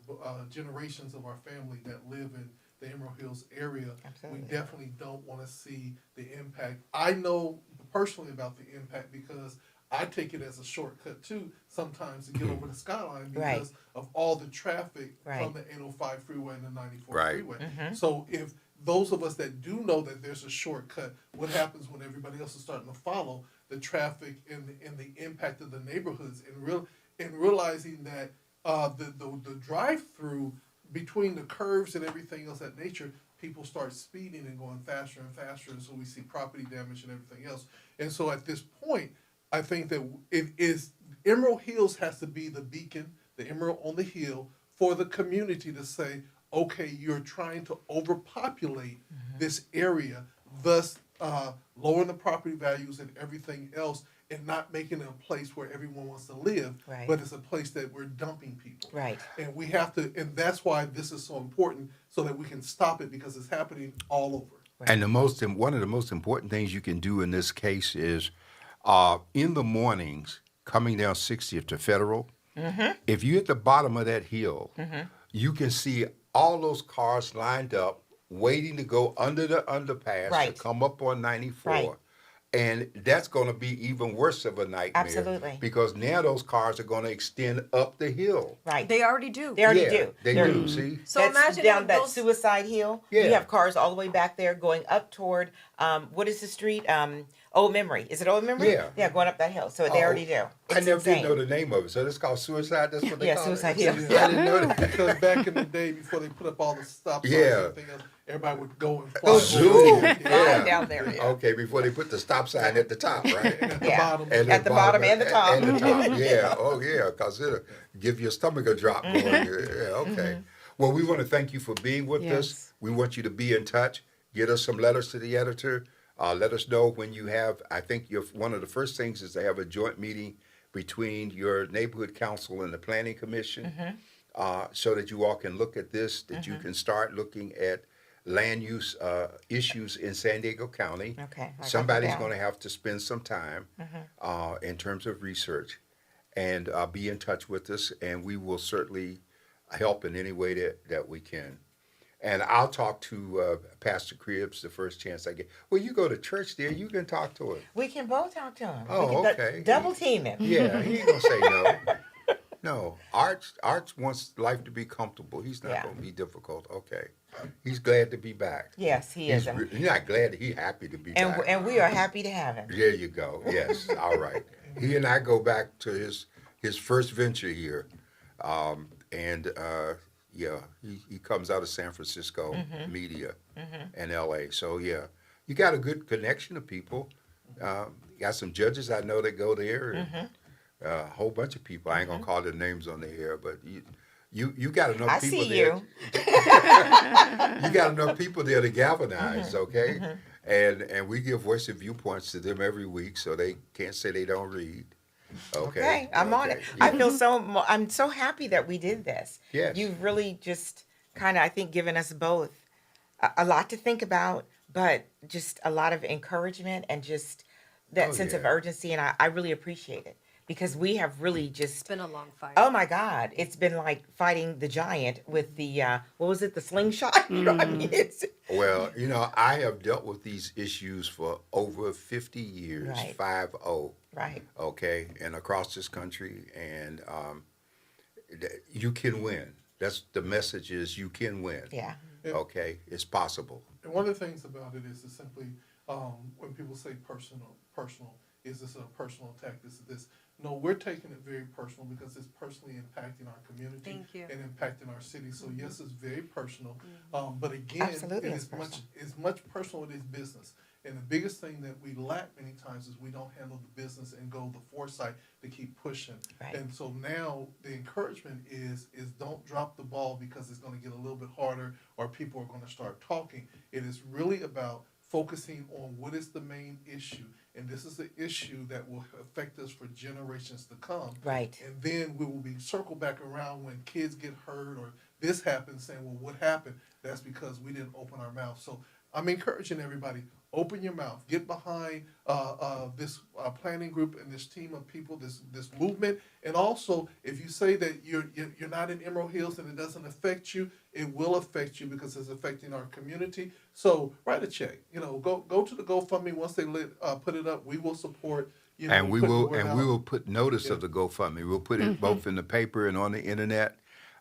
generations of our family that live in the Emerald Hills area. Absolutely. We definitely don't want to see the impact. I know personally about the impact because I take it as a shortcut too sometimes to get over the skyline Right. because of all the traffic Right. from the 805 freeway and the 94 Right. freeway. So if those of us that do know that there's a shortcut, what happens when everybody else is starting to follow the traffic and the impact of the neighborhoods and realizing that the drive-through between the curves and everything else that nature, people start speeding and going faster and faster, and so we see property damage and everything else. And so at this point, I think that it is Emerald Hills has to be the beacon, the emerald on the hill for the community to say, okay, you're trying to overpopulate this area, thus lowering the property values and everything else, and not making it a place where everyone wants to live, Right. but it's a place that we're dumping people. Right. And we have to, and that's why this is so important, so that we can stop it because it's happening all over. And one of the most important things you can do in this case is in the mornings, coming down 60th to Federal, if you're at the bottom of that hill, you can see all those cars lined up, waiting to go under the underpass Right. to come up on 94. Right. And that's going to be even worse of a nightmare. Absolutely. Because now those cars are going to extend up the hill. Right. They already do. They already Yeah, do. They They're- do, see? So That's imagine down if that those- Suicide Hill. Yeah. You have cars all the way back there going up toward what is the street? Old Memory. Is it Old Memory? Yeah. Yeah, going up that hill. So they Oh, already do. I It's never insane. did know the name of it. So it's called Suicide? That's what they Yeah, call Suicide it? Hill. I didn't know that. Because back in the day, before they put up all the stop signs Yeah. and everything else, everybody would go and fly Oh, over zoom. it. Yeah. Down there. Yeah. Okay, before they put the stop sign at the top, right? At the Yeah. bottom. At the bottom and the top. And the top, yeah. Oh, yeah, because it'll give your stomach a drop going. Yeah, okay. Well, we want to thank you for being with us. Yes. We want you to be in touch. Get us some letters to the editor. Let us know when you have, I think one of the first things is to have a joint meeting between your neighborhood council and the planning commission so that you all can look at this, that you can start looking at land use issues in San Diego County. Okay, I got Somebody's that down. going to have to spend some time in terms of research and be in touch with us, and we will certainly help in any way that we can. And I'll talk to Pastor Cribbs the first chance I get. Well, you go to church there, you can talk to him. We can both talk to him. Oh, we can okay. double team him. Yeah, he ain't gonna say no. No, Arch wants life to be comfortable. He's not Yeah. gonna be difficult. Okay, he's glad to be back. Yes, he He's is. he's not glad. He's happy to be And, back. and we are happy to have him. There you go. Yes. All right. He and I go back to his first venture here, and yeah, he comes out of San Francisco media and L.A. So yeah, you got a good connection of people. You got some judges I know that go there, and a whole bunch of people. I ain't gonna call their names on the air, but you got enough I people see there. you. You got enough people there to galvanize, okay? And we give voice and viewpoints to them every week, so they can't say they don't read. Okay, Okay, I'm on it. Yeah. I feel I'm so happy that we did this. Yes. You've really just kind of, I think, given us both a lot to think about, but just a lot of encouragement and just that Oh, sense of yeah. urgency. And I really appreciate it because we have really It's just, been a long fight. oh my God, it's been like fighting the giant with the, what was it, the slingshot? I mean, it's, Well, I have dealt with these issues for over 50 years, Right. 5-0, right. okay, and across this country, and you can win. That's the message is you can win. Yeah. Okay, it's possible. And one of the things about it is to simply, when people say personal, is this a personal attack? This is this. No, we're taking it very personal because it's personally impacting our community Thank you. and impacting our city. So yes, it's very personal. But again, Absolutely, it it's is much personal. as much personal as business. And the biggest thing that we lack many times is we don't handle the business and go the foresight to keep pushing. Right. And so now the encouragement is don't drop the ball because it's going to get a little bit harder or people are going to start talking. It is really about focusing on what is the main issue. And this is the issue that will affect us for generations to come. Right. And then we will be circled back around when kids get hurt or this happens saying, well, what happened? That's because we didn't open our mouth. So I'm encouraging everybody, open your mouth, get behind this planning group and this team of people, this movement. And also, if you say that you're not in Emerald Hills and it doesn't affect you, it will affect you because it's affecting our community. So write a check. Go to the GoFundMe. Once they put it up, we will support. And we put the will word out. we will put notice of the GoFundMe. We'll put it both in the paper and on the internet,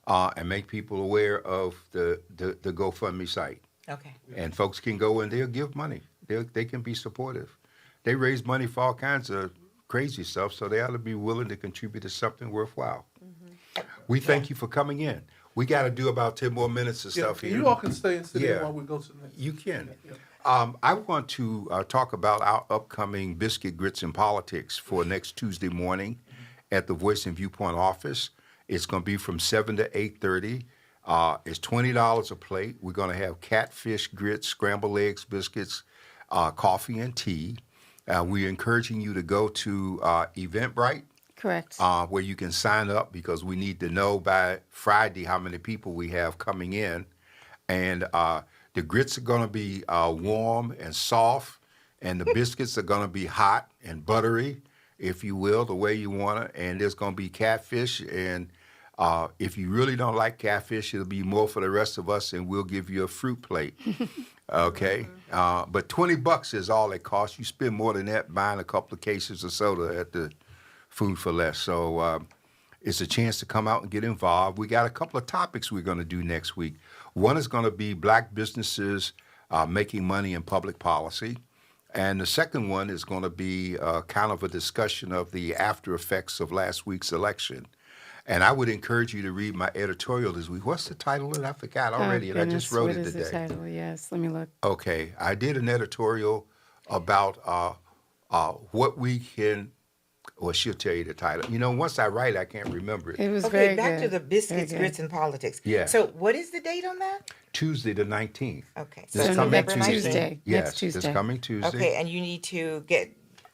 and make people aware of the GoFundMe site. Okay. And folks can go and they'll give money. They can be supportive. They raise money for all kinds of crazy stuff, so they ought to be willing to contribute to something worthwhile. We thank you for coming in. We got to do about 10 more minutes of Yeah, stuff and here. you all can stay and sit Yeah. in while we go to the next. You can. Yeah. I want to talk about our upcoming Biscuit, Grits, and Politics for next Tuesday morning at the Voice and Viewpoint office. It's going to be from 7 to 8:30. It's $20 a plate. We're going to have catfish, grits, scrambled eggs, biscuits, coffee, and tea. We're encouraging you to go to Eventbrite, Correct. where you can sign up because we need to know by Friday how many people we have coming in. And the grits are going to be warm and soft, and the biscuits are going to be hot and buttery. if you will, the way you want it. And there's going to be catfish. And if you really don't like catfish, it'll be more for the rest of us, and we'll give you a fruit plate. Okay? But $20 is all it costs. You spend more than that buying a couple of cases of soda at the Food for Less. So it's a chance to come out and get involved. We got a couple of topics we're going to do next week. One is going to be black businesses making money in public policy. And the second one is going to be kind of a discussion of the after effects of last week's election. And I would encourage you to read my editorial this week. What's the title of it? I forgot already, and I just wrote it What today. is the title? Yes, let me look. Okay, I did an editorial about what we can. Well, she'll tell you the title. You know, once I write, I can't remember it. It was Okay, very back good. to the biscuits, Very grits, good. and politics. Yeah. So what is the date on that? Tuesday the 19th. Okay. This So coming next Tuesday. Tuesday. Yes, Next Tuesday. this coming Tuesday. Okay, and you need to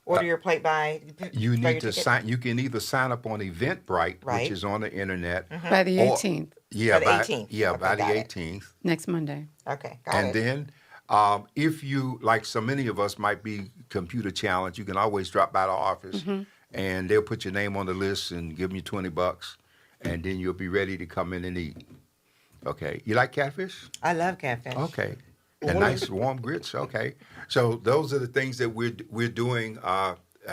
order your plate by. You by need your to ticket? sign. You can either sign up on Eventbrite, Right. which is on the internet. By the Or- 18th, Yeah, By the 18th. Yeah, Okay, by the got it. 18th. next Monday. Okay, got And it. then, if you, like so many of us might be computer challenged, you can always drop by the office and they'll put your name on the list and give you $20, and then you'll be ready to come in and eat. Okay. You like catfish? I love catfish. Okay. Well, And one of nice warm grits? Okay. So those are the things that we're doing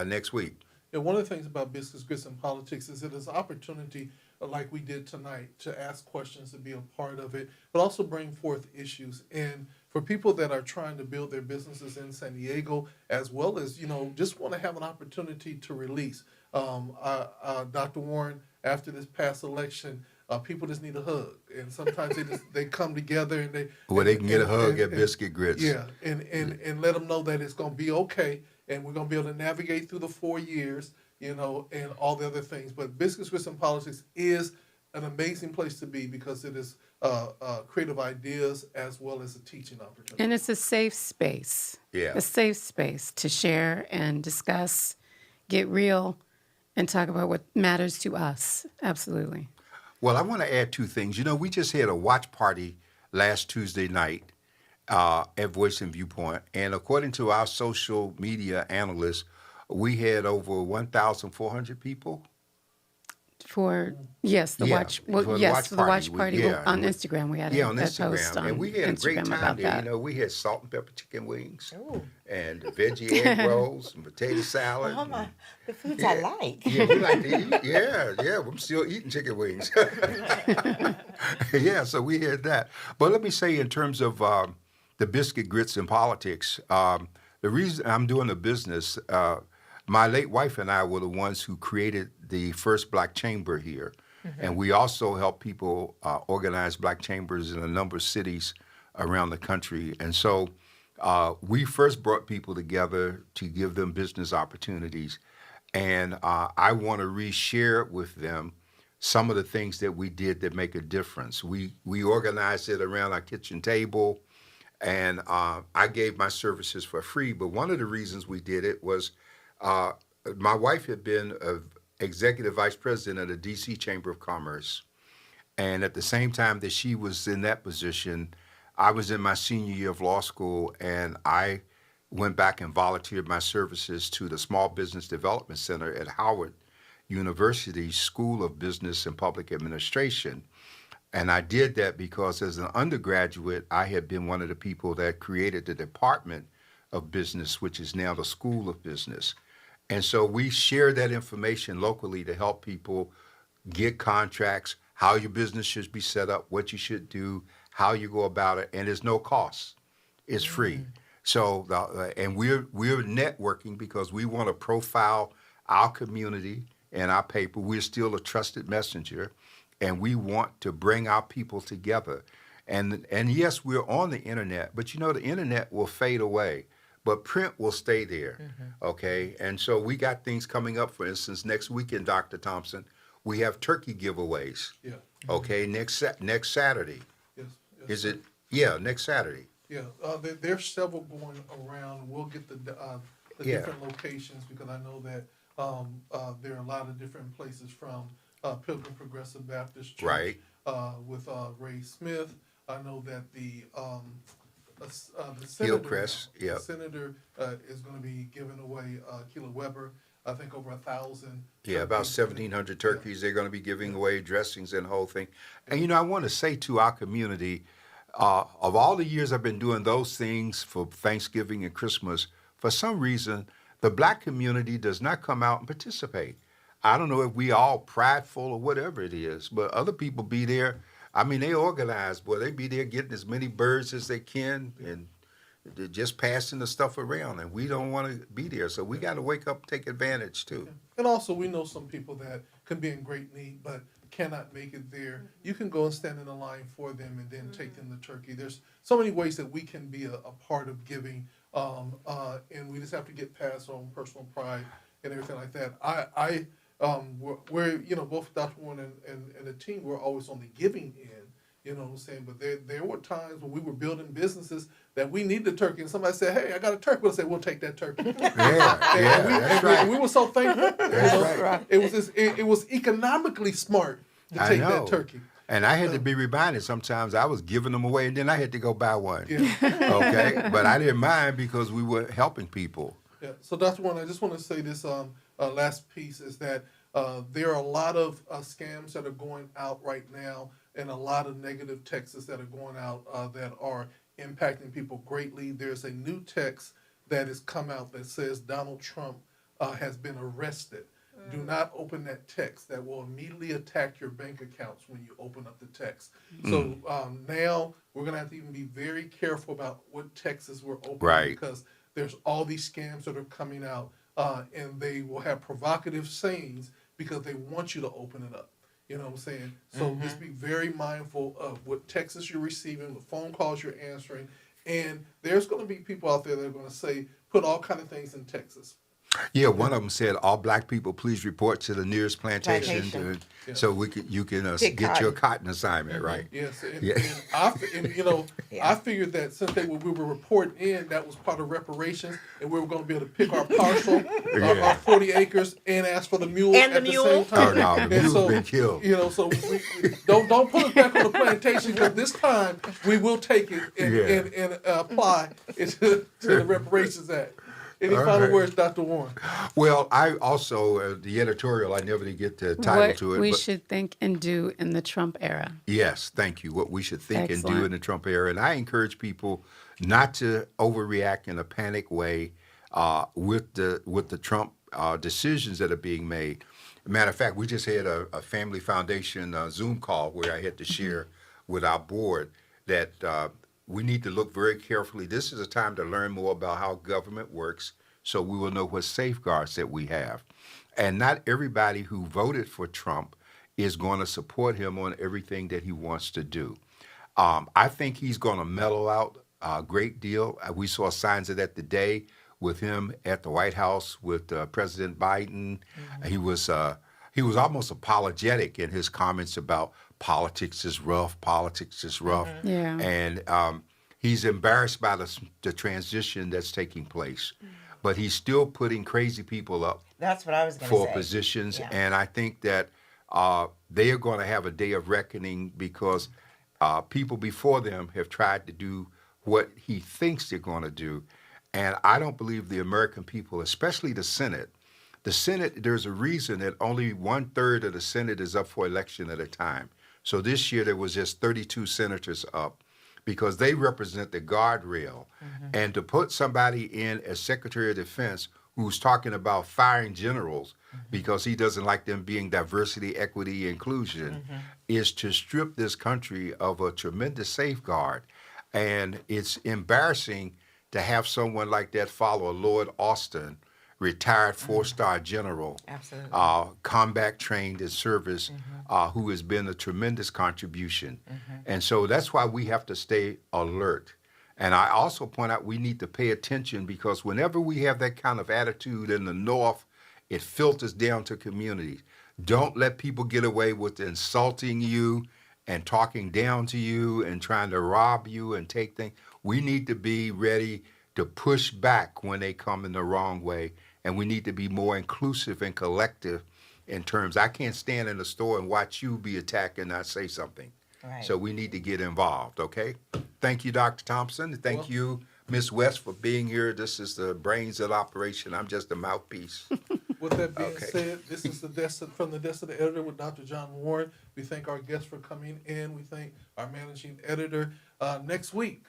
next week. And one of the things about Biscuits, Grits, and Politics is it is an opportunity, like we did tonight, to ask questions, to be a part of it, but also bring forth issues. And for people that are trying to build their businesses in San Diego, as well as, just want to have an opportunity to release. Dr. Warren, after this past election, people just need a hug. And sometimes they come together and they... Where they can get a hug at and- Biscuit Grits. Yeah, and let them know that it's going to be okay, and we're going to be able to navigate through the 4 years, and all the other things. But Biscuits, Grits, and Politics is an amazing place to be because it is creative ideas as well as a teaching opportunity. And it's a safe space. Yeah. A safe space to share and discuss, get real, and talk about what matters to us. Absolutely. Well, I want to add two things. We just had a watch party last Tuesday night at Voice and Viewpoint, and according to our social media analysts, we had over 1,400 people. For the Yeah, watch. for the Yes, watch for the watch party. party. Yeah, on and Instagram, we had Yeah, a on post Instagram, on and we had a great Instagram time about there. that. We had salt and pepper chicken wings, Ooh. and veggie egg rolls, and potato salad. Oh my, and- the foods I like. Yeah, we like to eat. Yeah, I'm still eating chicken wings. Yeah, so we had that. But let me say, in terms of the biscuit, grits, and politics, the reason I'm doing the business, my late wife and I were the ones who created the first black chamber here. And we also help people organize black chambers in a number of cities around the country. And so we first brought people together to give them business opportunities. And I want to reshare with them some of the things that we did that make a difference. We organized it around our kitchen table, and I gave my services for free. But one of the reasons we did it was my wife had been executive vice president of the D.C. Chamber of Commerce. And at the same time that she was in that position, I was in my senior year of law school, and I went back and volunteered my services to the Small Business Development Center at Howard University's School of Business and Public Administration. And I did that because as an undergraduate, I had been one of the people that created the Department of Business, which is now the School of Business. And so we share that information locally to help people get contracts, how your business should be set up, what you should do, how you go about it, and there's no cost. It's free. So, and we're networking because we want to profile our community and our paper. We're still a trusted messenger, and we want to bring our people together. And yes, we're on the internet, but the internet will fade away. But print will stay there, okay? And so we got things coming up. For instance, next weekend, Dr. Thompson, we have turkey giveaways, Yeah. okay? Next Saturday. Yes. Is it? Yeah, next Saturday. Yeah, there's several going around. We'll get the Yeah. different locations because I know that there are a lot of different places from Pilgrim Progressive Baptist Church, Right. With Ray Smith. I know that the senator, Hillcrest, yeah. the senator is going to be giving away Keela Weber. I think over 1,000. Yeah, about turkeys. 1,700 turkeys they're going to be giving away, dressings and the whole thing. And, I want to say to our community, of all the years I've been doing those things for Thanksgiving and Christmas, for some reason, the black community does not come out and participate. I don't know if we all prideful or whatever it is, but other people be there. I mean, they organize, boy. They be there getting as many birds as they can and they're just passing the stuff around, and we don't want to be there. So we got to wake up, take advantage too. And also, we know some people that can be in great need but cannot make it there. You can go and stand in the line for them and then take them the turkey. There's so many ways that we can be a part of giving, and we just have to get past our own personal pride and everything like that. We're both Dr. Warren and the team, we're always on the giving end. You know what I'm saying? But there were times when we were building businesses that we needed a turkey, and somebody said, "Hey, I got a turkey." We'll say, "We'll take that turkey." That's right. We were so thankful. That's right. It was economically smart to take that turkey. And I had to be reminded sometimes I was giving them away, and then I had to go buy one. Yeah. Okay? But I didn't mind because we were helping people. Yeah. So, Dr. Warren, I just want to say this last piece is that there are a lot of scams that are going out right now, and a lot of negative texts that are going out that are impacting people greatly. There's a new text that has come out that says Donald Trump has been arrested. Do not open that text. That will immediately attack your bank accounts when you open up the text. So now we're going to have to even be very careful about what texts we're opening, Right. because there's all these scams that are coming out, and they will have provocative sayings because they want you to open it up. You know what I'm saying? So just be very mindful of what texts you're receiving, what phone calls you're answering, and there's going to be people out there that are going to say, put all kind of things in Texas. Yeah, one of them said, "All black people, please report to the nearest plantation, Plantation. so you can Get get your cotton. cotton assignment." Right? Yes, and, Yeah. I figured that since we were reporting in, that was part of reparations, and we were going to be able to pick our parcel, our 40 acres, and ask for the mule And at the the mule. same time. Oh no, the And mule's so, been killed. So we don't put us back on the plantation, because this time we will take it and apply it to the Reparations Act. Any All final right. words, Dr. Warren? Well, I also the editorial. I never did get the title What to it. we but should think and do in the Trump era. Yes, thank you. What we should think and do Excellent. in the Trump era. And I encourage people not to overreact in a panic way with the Trump decisions that are being made. Matter of fact, we just had a Family Foundation Zoom call where I had to share with our board that we need to look very carefully. This is a time to learn more about how government works so we will know what safeguards that we have. And not everybody who voted for Trump is going to support him on everything that he wants to do. I think he's going to mellow out a great deal. We saw signs of that today with him at the White House with President Biden. He was almost apologetic in his comments about politics is rough, politics is rough. Yeah. And he's embarrassed by the transition that's taking place. But he's still putting crazy people up That's what I was going to for say. positions, Yeah. and I think that they are going to have a day of reckoning because people before them have tried to do what he thinks they're going to do, and I don't believe the American people, especially the Senate, there's a reason that only 1/3 of the Senate is up for election at a time. So this year there was just 32 senators up because they represent the guardrail, and to put somebody in as Secretary of Defense who's talking about firing generals because he doesn't like them being diversity, equity, inclusion, is to strip this country of a tremendous safeguard. And it's embarrassing to have someone like that follow Lord Austin, retired four-star general, Absolutely. combat trained in service, who has been a tremendous contribution. And so that's why we have to stay alert. And I also point out we need to pay attention because whenever we have that kind of attitude in the North, it filters down to communities. Don't let people get away with insulting you and talking down to you and trying to rob you and take things. We need to be ready to push back when they come in the wrong way. And we need to be more inclusive and collective in terms. I can't stand in the store and watch you be attacked and not say something. Right. So we need to get involved, okay? Thank you, Dr. Thompson. Thank you, Ms. West, for being here. This is the brains of the operation. I'm just a mouthpiece. With that being Okay. said, this is the desk from the desk of the editor with Dr. John Warren. We thank our guests for coming in. We thank our managing editor. Next week,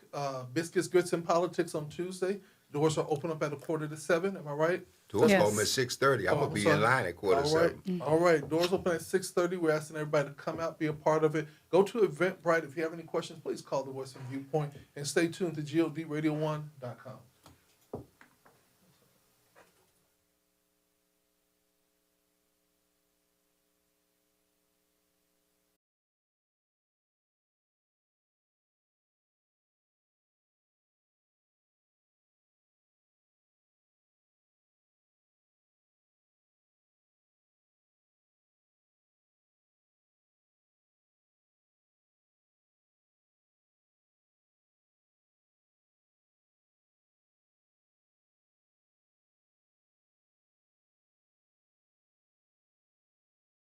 Biscuits, Grits, and Politics on Tuesday. Doors are open up at 6:45. Am I right? Doors Yes. open at 6:30. I'm Oh, gonna be sorry. in line at quarter All right. 7. All right. Doors open at 6:30. We're asking everybody to come out, be a part of it. Go to Eventbrite. If you have any questions, please call the Voice of Viewpoint and stay tuned to GODradio1.com.